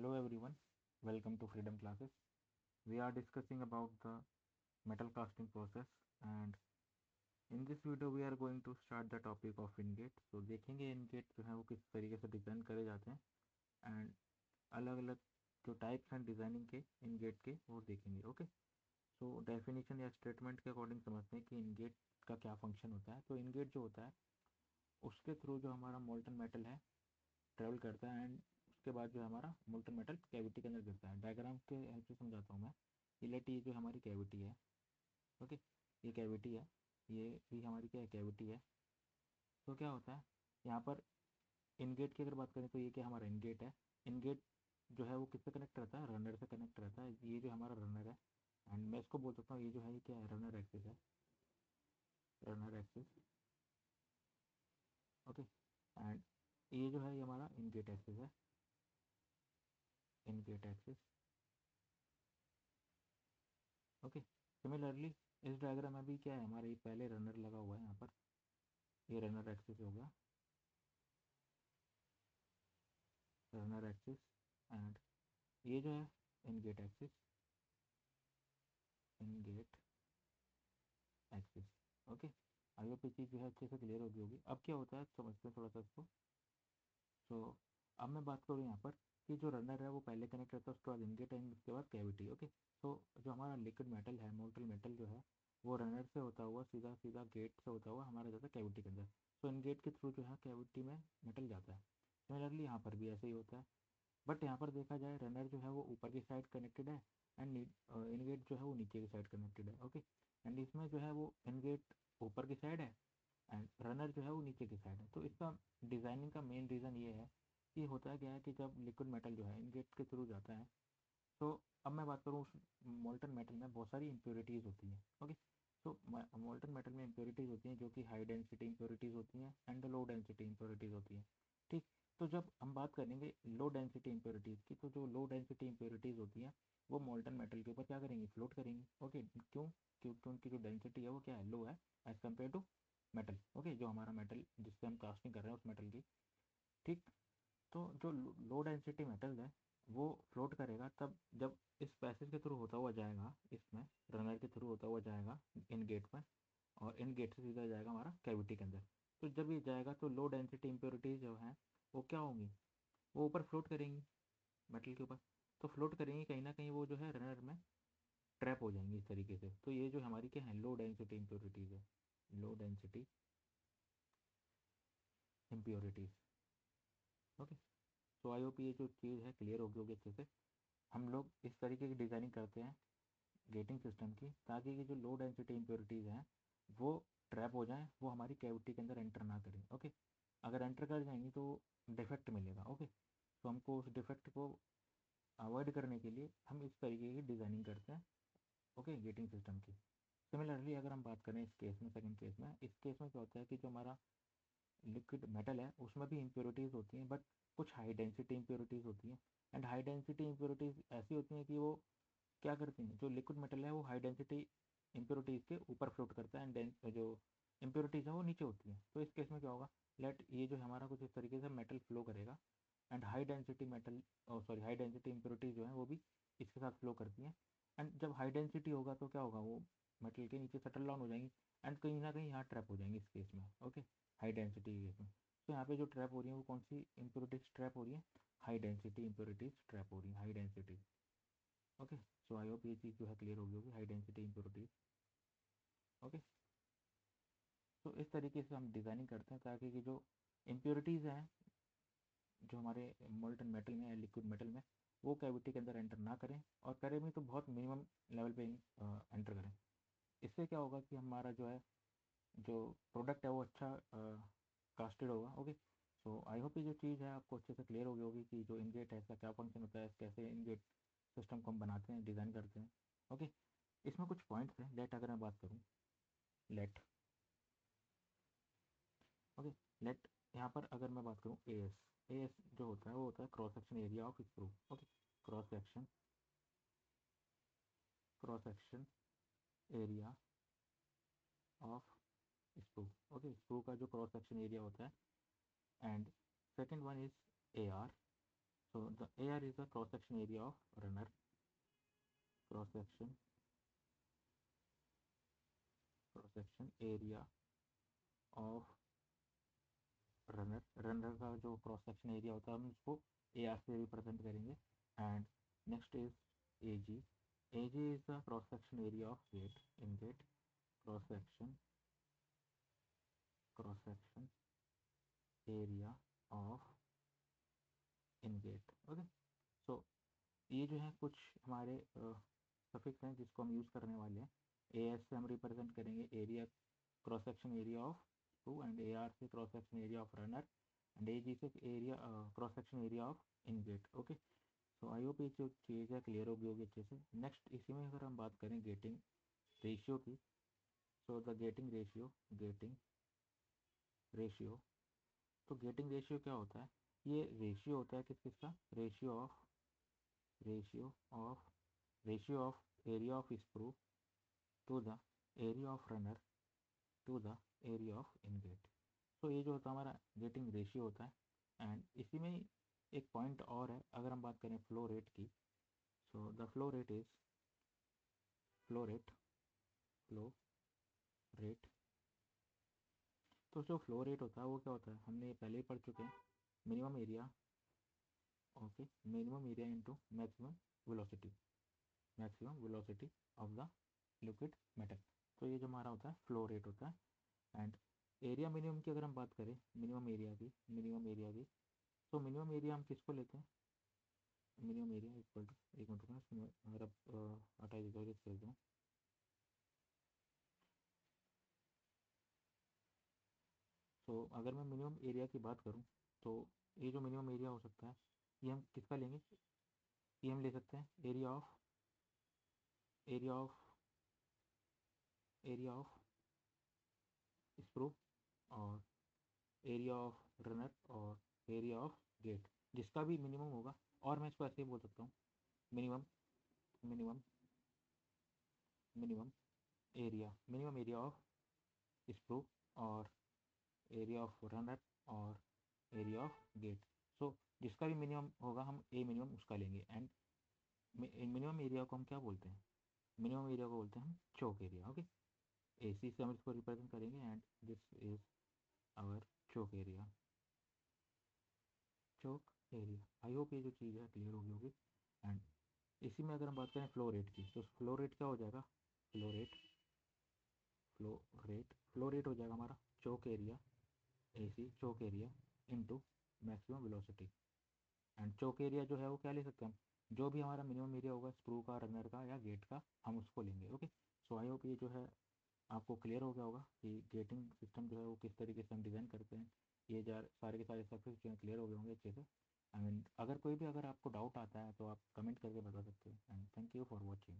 Hello everyone, welcome to Freedom Classes. We are discussing about the metal casting process and in this video we are going to start the topic of ingate. तो देखेंगे ingate जो है वो किस तरीके से design करे जाते हैं एंड अलग अलग जो टाइप्स हैं डिज़ाइनिंग के ingate के वो देखेंगे. ओके, सो डेफिनेशन या स्टेटमेंट के अकॉर्डिंग समझते हैं कि ingate का क्या फंक्शन होता है. तो ingate जो होता है उसके थ्रू जो हमारा मोल्टन मेटल है ट्रेवल करता है एंड उसके बाद जो हमारा मोल्टन मेटल कैविटी के अंदर गिरता है. डायग्राम के हेल्प से समझाता हूँ मैं. ये लेट, ये जो हमारी कैविटी है, ओके, ये कैविटी है, ये भी हमारी क्या है, कैविटी है. तो क्या होता है यहाँ पर इनगेट की अगर बात करें तो ये क्या हमारा इनगेट है. इनगेट जो है वो किससे कनेक्ट रहता है, रनर से कनेक्ट रहता है. ये जो हमारा रनर है एंड मैं इसको बोल सकता हूँ ये जो है ये क्या है, रनर एक्सिस है, रनर एक्सिस. ओके, एंड ये जो है ये हमारा इनगेट एक्सिस है, इनगेट एक्सिस. ओके, सिमिलरली इस डायग्राम में भी क्या है, हमारे पहले रनर लगा हुआ है यहाँ पर, ये रनर एक्सिस हो गया, रनर एक्सिस. एंड ये जो है ingot axis, ingot axis. Okay, आगे पीछे जो है अच्छे से क्लियर होगी. अब क्या होता है समझते हैं थोड़ा सा इसको. सो अब मैं बात करूँ यहाँ पर कि जो रनर है वो पहले कनेक्ट रहता है, उसके बाद इनगेट एंड उसके बाद कैविटी. ओके, तो जो हमारा लिक्विड मेटल है, मोल्टन मेटल जो है वो रनर से होता हुआ सीधा सीधा गेट से होता हुआ हमारा जाता है कैविटी के अंदर. तो इनगेट के थ्रू जो है कैविटी में मेटल जाता है. सिमिलरली यहाँ पर भी ऐसे ही होता है, बट यहाँ पर देखा जाए रनर जो है वो ऊपर की साइड कनेक्टेड है एंड इनगेट जो है वो नीचे की साइड कनेक्टेड है. ओके, एंड इसमें जो है वो इनगेट ऊपर की साइड है एंड रनर जो है वो नीचे की साइड है. तो इसका डिज़ाइनिंग का मेन रीज़न ये है कि होता है क्या है कि जब लिक्विड मेटल जो है इनगेट के थ्रू जाता है, तो अब मैं बात करूँ उस मोल्टन मेटल में बहुत सारी इम्प्योरिटीज़ होती हैं. ओके, तो मोल्टन मेटल में इम्प्योरिटीज़ होती हैं जो कि हाई डेंसिटी इम्प्योरिटीज़ होती हैं एंड लो डेंसिटी इम्प्योरिटीज़ होती हैं. ठीक, तो जब हम बात करेंगे लो डेंसिटी इम्प्योरिटीज़ की, तो जो लो डेंसिटी इम्प्योरिटीज़ होती हैं वो मोल्टन मेटल के ऊपर क्या करेंगी, फ्लोट करेंगी. ओके, क्यों, क्योंकि उनकी जो डेंसिटी है वो क्या है, लो है as compare to metal. Okay, जो हमारा मेटल जिससे हम कास्टिंग कर रहे हैं उस मेटल की. ठीक, तो जो लो डेंसिटी मेटल है वो फ्लोट करेगा तब जब इस पैसेज के थ्रू होता हुआ जाएगा, इसमें रनर के थ्रू होता हुआ जाएगा इन गेट में, और इन गेट से सीधा जाएगा हमारा कैविटी के अंदर. तो जब ये जाएगा तो लो डेंसिटी इम्प्योरिटीज जो हैं वो क्या होंगी, वो ऊपर फ्लोट करेंगी मेटल के ऊपर. तो फ्लोट करेंगी कहीं ना कहीं, वो जो है रनर में ट्रैप हो जाएंगी इस तरीके से. तो ये जो हमारी क्या है, लो डेंसिटी इम्प्योरिटीज है, लो डेंसिटी इम्प्योरिटीज. ओके, तो आई होप ये जो चीज़ है क्लियर होगी अच्छे से. हम लोग इस तरीके की डिज़ाइनिंग करते हैं गेटिंग सिस्टम की, ताकि ये जो लो डेंसिटी इम्प्योरिटीज़ हैं वो ट्रैप हो जाएं, वो हमारी कैविटी के अंदर एंटर ना करें. ओके, अगर एंटर कर जाएंगी तो डिफेक्ट मिलेगा. ओके, तो हमको उस डिफेक्ट को अवॉइड करने के लिए हम इस तरीके की डिज़ाइनिंग करते हैं. ओके, गेटिंग सिस्टम की. सिमिलरली अगर हम बात करें इस केस में, सेकंड केस में, इस केस में क्या होता है कि जो हमारा लिक्विड मेटल है उसमें भी इम्प्योरिटीज़ होती हैं, बट कुछ हाई डेंसिटी इम्प्योरिटीज़ होती हैं. एंड हाई डेंसिटी इम्प्योरिटीज़ ऐसी होती हैं कि वो क्या करती हैं, जो लिक्विड मेटल है वो हाई डेंसिटी इम्प्योरिटीज़ के ऊपर फ्लोट करता है एंड जो इम्प्योरिटीज़ है वो नीचे होती हैं. तो इस केस में क्या होगा, लेट ये जो हमारा कुछ इस तरीके से मेटल फ्लो करेगा and high density metal, sorry, high density impurities जो है वो भी इसके साथ फ्लो करती हैं. एंड जब हाई डेंसिटी होगा तो क्या होगा, वो मेटल के नीचे सेटल डाउन हो जाएंगी एंड कहीं ना कहीं यहाँ ट्रैप हो जाएंगी इस केस में. ओके, हाई डेंसिटी केस में. तो यहाँ पे जो ट्रैप हो रही है वो कौन सी इम्प्योरिटीज ट्रैप हो रही है, हाई डेंसिटी इम्प्योरिटीज ट्रैप हो रही है, high density. Okay, so I hope ये चीज़ जो है क्लियर होगी हाई डेंसिटी इम्प्योरिटीज. ओके, तो इस तरीके से हम डिज़ाइनिंग करते हैं ताकि कि जो इम्प्योरिटीज़ हैं जो हमारे मोल्टन मेटल में या लिक्विड मेटल में, वो कैविटी के अंदर एंटर ना करें, और करें भी तो बहुत मिनिमम लेवल पे एंटर करें. इससे क्या होगा कि हमारा जो है जो प्रोडक्ट है वो अच्छा कास्टेड होगा. ओके, सो आई होप ये जो चीज़ है आपको अच्छे से क्लियर हो गई होगी कि जो इनगेट है इसका क्या फंक्शन होता है, कैसे इनगेट सिस्टम को हम बनाते हैं, डिज़ाइन करते हैं. ओके, इसमें कुछ पॉइंट्स हैं. लेट अगर मैं बात करूँ, लेट, ओके, लेट यहाँ पर अगर मैं बात करूँ ए एस, ए एस जो होता है वो होता है cross section area of screw. Okay, cross section, cross section area of screw. Okay, screw का जो क्रॉस सेक्शन एरिया होता है. And second one is A R, So the AR is the cross section area of runner, cross section area of runner का जो cross section area होता है हम उसको ए आर से रिप्रेजेंट करेंगे. And next is A G. A G is the cross section area of gate ingate, cross section area of ingate. Okay. So ये जो है कुछ हमारे सफिक्स हैं जिसको हम यूज़ करने वाले हैं. ए एस से हम रिप्रेजेंट करेंगे area, cross section area of two, and A R से cross section area of runner, and A G से area cross section area of ingate. Okay. So I hope ये जो चीज़ है clear होगी अच्छे से. नेक्स्ट इसी में अगर हम बात करें गेटिंग रेशियो की, सो द गेटिंग रेशियो. तो गेटिंग रेशियो क्या होता है? ये रेशियो होता है किस किस का? Ratio of area of sprue to the area of runner to the area of ingate. तो ये जो होता है हमारा गेटिंग रेशियो होता है. एंड इसी में एक पॉइंट और है अगर हम बात करें फ्लो रेट की. So the flow rate. तो जो फ्लो रेट होता है वो क्या होता है, हमने ये पहले ही पढ़ चुके हैं. Minimum area, okay, minimum area into maximum velocity of the liquid metal. तो ये जो हमारा होता है फ्लो रेट होता है. एंड एरिया मिनिमम की अगर हम बात करें, मिनिमम एरिया की, तो मिनिमम एरिया हम किसको लेते हैं? मिनिमम एरिया इक्वल टू, एक मिनट रुकना अगर आप हटा दीजिए कर दूँ. तो अगर मैं मिनिमम एरिया की बात करूँ तो ये जो मिनिमम एरिया हो सकता है ये हम किसका लेंगे? ये हम ले सकते हैं एरिया ऑफ स्प्रू, और एरिया ऑफ रनर, और एरिया ऑफ गेट, जिसका भी मिनिमम होगा. और मैं इसको ऐसे ही बोल सकता हूँ, minimum minimum minimum area of sprue, और एरिया ऑफ रनर, और एरिया ऑफ गेट. सो जिसका भी मिनिमम होगा हम ए मिनिमम उसका लेंगे. एंड मिनिमम एरिया को हम क्या बोलते हैं? मिनिमम एरिया को बोलते हैं हम चोक एरिया. ओके. ए सी से हम इसको रिप्रेजेंट करेंगे. And this is our choke area. I hope ये जो चीज़ है क्लियर होगी. एंड इसी में अगर हम बात करें फ्लो रेट की, तो फ्लो रेट क्या हो जाएगा? फ्लो रेट हो जाएगा हमारा choke area, A C choke area into maximum velocity. And choke area जो है वो क्या ले सकते हैं हम? जो भी हमारा मिनिमम एरिया होगा स्क्रू का, रनर का, या गेट का, हम उसको लेंगे. ओके. सो आई होप ये जो है आपको क्लियर हो गया होगा कि गेटिंग सिस्टम जो है वो किस तरीके से हम डिज़ाइन करते हैं. ये जार सारे के सारे सर्फेस जो है क्लियर हो गए होंगे अच्छे से. आई मीन अगर कोई भी अगर आपको डाउट आता है तो आप कमेंट करके बता सकते हैं. And thank you for watching.